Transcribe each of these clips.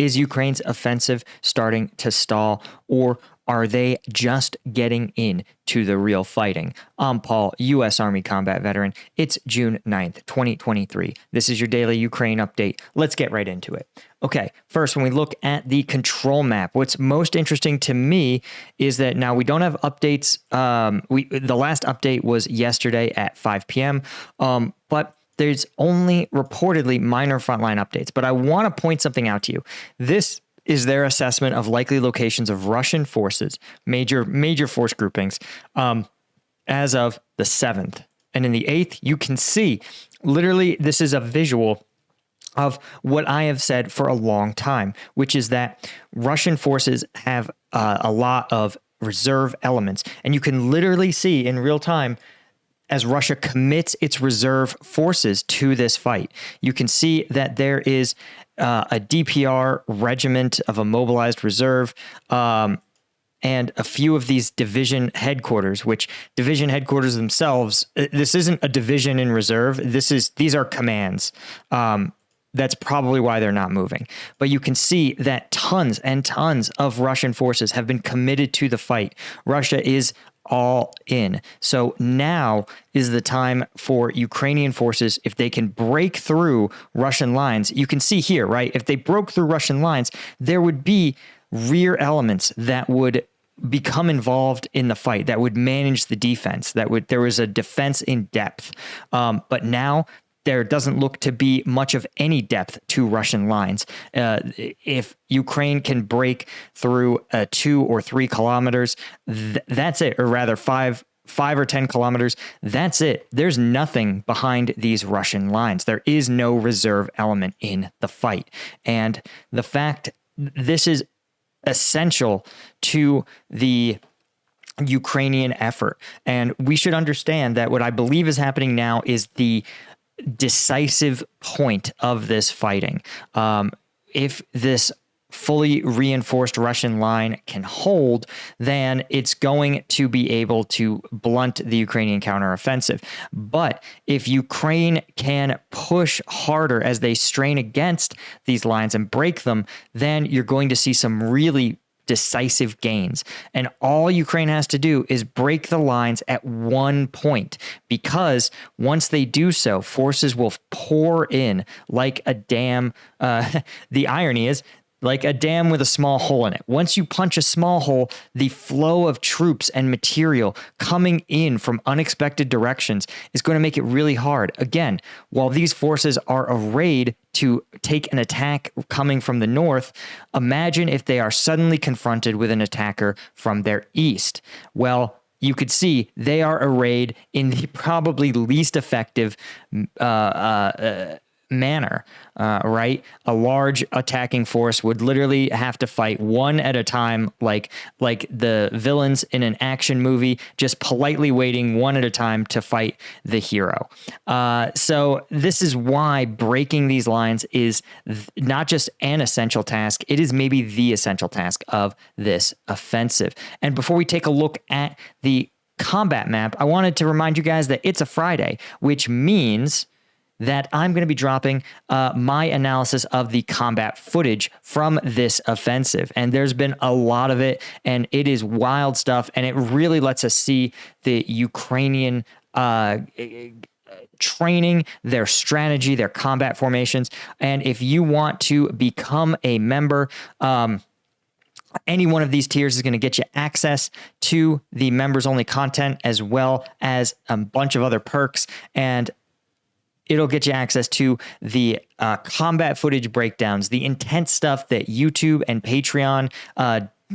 Is Ukraine's offensive starting to stall, or are they just getting in to the real fighting? I'm Paul, U.S. Army combat veteran. It's June 9th, 2023. This is your daily Ukraine update. Let's get right into it. Okay, first, when we look at the control map, what's most interesting to me is that now we don't have updates. The last update was yesterday at 5 p.m., but there's only reportedly minor frontline updates. But I want to point something out to you. This is their assessment of likely locations of Russian forces, major force groupings, as of the 7th. And in the 8th, you can see, literally, this is a visual of what I have said for a long time, which is that Russian forces have a lot of reserve elements. And you can literally see in real time as Russia commits its reserve forces to this fight. You can see that there is a DPR regiment of a mobilized reserve, and a few of these division headquarters, which division headquarters themselves, this isn't a division in reserve. These are commands. That's probably why they're not moving. But you can see that tons and tons of Russian forces have been committed to the fight. Russia is all in. So now is the time for Ukrainian forces, if they can break through Russian lines. You can see here, right? If they broke through Russian lines, there would be rear elements that would become involved in the fight, that would manage the defense, there was a defense in depth. But now there doesn't look to be much of any depth to Russian lines. If Ukraine can break through 2 or 3 kilometers, that's it, or rather 5 or 10 kilometers, that's it. There's nothing behind these Russian lines. There is no reserve element in the fight. And the fact this is essential to the Ukrainian effort. And we should understand that what I believe is happening now is the decisive point of this fighting. If this fully reinforced Russian line can hold, then it's going to be able to blunt the Ukrainian counteroffensive. But if Ukraine can push harder as they strain against these lines and break them, then you're going to see some really decisive gains. And all Ukraine has to do is break the lines at one point, because once they do so, forces will pour in like a dam. The irony is, like a dam with a small hole in it. Once you punch a small hole, the flow of troops and material coming in from unexpected directions is going to make it really hard. Again, while these forces are arrayed to take an attack coming from the north, imagine if they are suddenly confronted with an attacker from their east. Well, you could see they are arrayed in the probably least effective manner, right? A large attacking force would literally have to fight one at a time, like the villains in an action movie, just politely waiting one at a time to fight the hero. So this is why breaking these lines is not just an essential task, it is maybe the essential task of this offensive. And before we take a look at the combat map, I wanted to remind you guys that it's a Friday, which means that I'm going to be dropping my analysis of the combat footage from this offensive. And there's been a lot of it, and it is wild stuff, and it really lets us see the Ukrainian training, their strategy, their combat formations. And if you want to become a member, any one of these tiers is going to get you access to the members-only content, as well as a bunch of other perks, and it'll get you access to the combat footage breakdowns, the intense stuff that YouTube and Patreon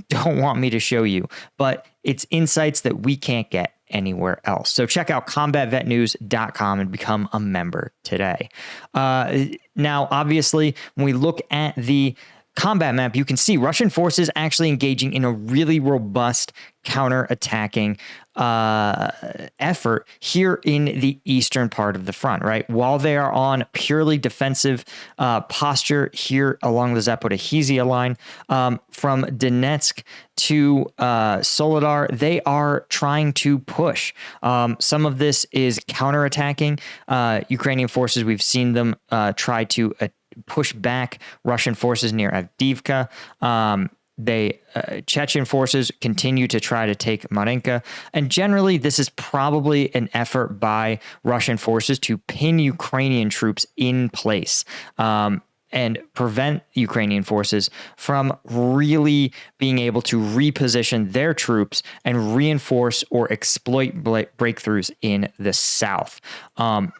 don't want me to show you, but it's insights that we can't get anywhere else. So check out combatvetnews.com and become a member today. Now, obviously, when we look at the combat map, you can see Russian forces actually engaging in a really robust counter-attacking effort here in the eastern part of the front, right? While they are on purely defensive posture here along the Zaporizhzhia line, from Donetsk to Soledar, they are trying to push. Some of this is counterattacking. Ukrainian forces, we've seen them try to push back Russian forces near Avdiivka. Chechen forces continue to try to take Marinka. And generally, this is probably an effort by Russian forces to pin Ukrainian troops in place. And prevent Ukrainian forces from really being able to reposition their troops and reinforce or exploit breakthroughs in the south. But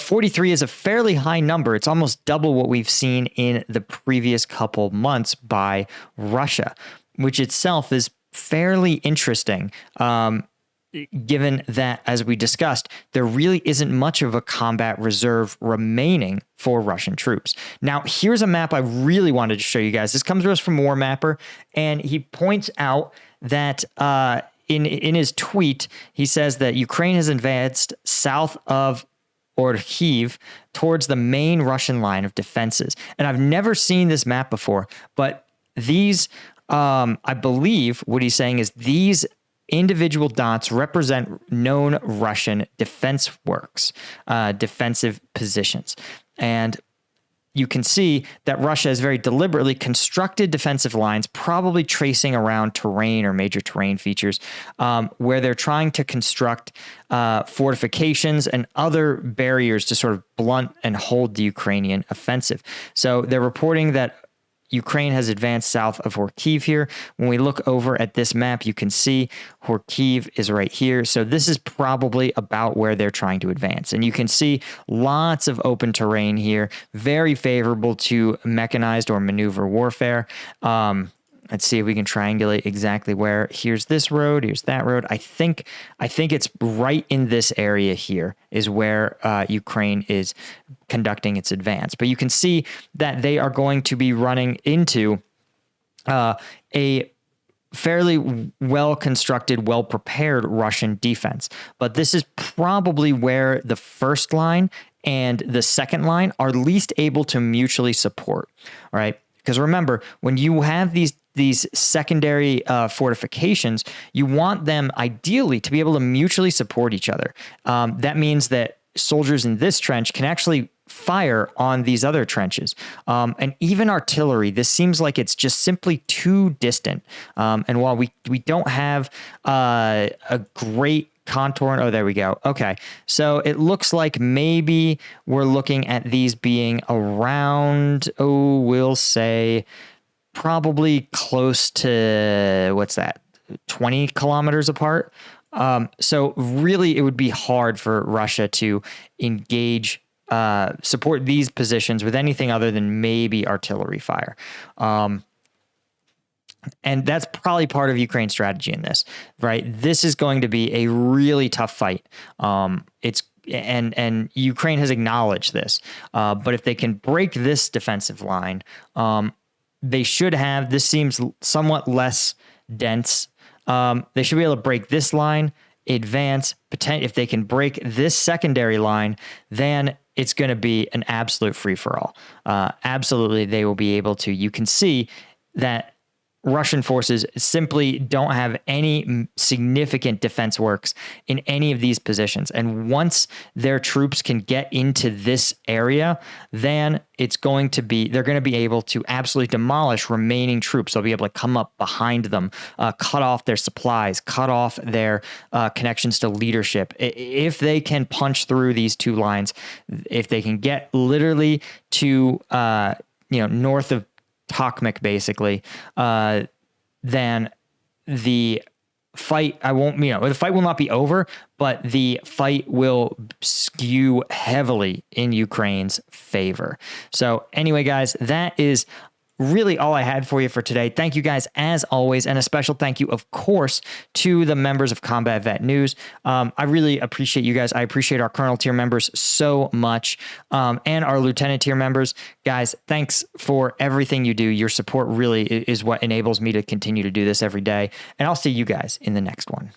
43 is a fairly high number. It's almost double what we've seen in the previous couple months by Russia, which itself is fairly interesting. Given that, as we discussed, there really isn't much of a combat reserve remaining for Russian troops. Now, here's a map I really wanted to show you guys. This comes to us from War Mapper, and he points out that in his tweet, he says that Ukraine has advanced south of Orkhiv towards the main Russian line of defenses. And I've never seen this map before, but these, I believe what he's saying is these individual dots represent known Russian defense works, defensive positions. And you can see that Russia has very deliberately constructed defensive lines, probably tracing around terrain or major terrain features, where they're trying to construct fortifications and other barriers to sort of blunt and hold the Ukrainian offensive. So they're reporting that Ukraine has advanced south of Kharkiv here. When we look over at this map, you can see Kharkiv is right here. So this is probably about where they're trying to advance. And you can see lots of open terrain here, very favorable to mechanized or maneuver warfare. Let's see if we can triangulate exactly where. Here's this road. Here's that road. I think it's right in this area here is where Ukraine is conducting its advance. But you can see that they are going to be running into a fairly well-constructed, well-prepared Russian defense. But this is probably where the first line and the second line are least able to mutually support, right? Because remember, when you have these secondary fortifications, you want them ideally to be able to mutually support each other. That means that soldiers in this trench can actually fire on these other trenches. And even artillery, this seems like it's just simply too distant. And while we don't have a great contour. Oh, there we go. Okay. So it looks like maybe we're looking at these being around, we'll say probably close to, what's that, 20 kilometers apart. So really it would be hard for Russia to engage, support these positions with anything other than maybe artillery fire. And that's probably part of Ukraine's strategy in this, right? This is going to be a really tough fight. And Ukraine has acknowledged this. But if they can break this defensive line, they should have, this seems somewhat less dense. They should be able to break this line, advance. If they can break this secondary line, then it's going to be an absolute free-for-all. Absolutely, they will be able to. You can see that Russian forces simply don't have any significant defense works in any of these positions. And once their troops can get into this area, then they're going to be able to absolutely demolish remaining troops. They'll be able to come up behind them, cut off their supplies, cut off their connections to leadership. If they can punch through these two lines, if they can get literally to, north of Tokmak, basically, then the fight, the fight will not be over, but the fight will skew heavily in Ukraine's favor. So anyway, guys, that is really all I had for you for today. Thank you guys as always, and a special thank you, of course, to the members of Combat Vet News. I really appreciate you guys. I appreciate our Colonel tier members so much, and our Lieutenant tier members. Guys, thanks for everything you do. Your support really is what enables me to continue to do this every day, and I'll see you guys in the next one.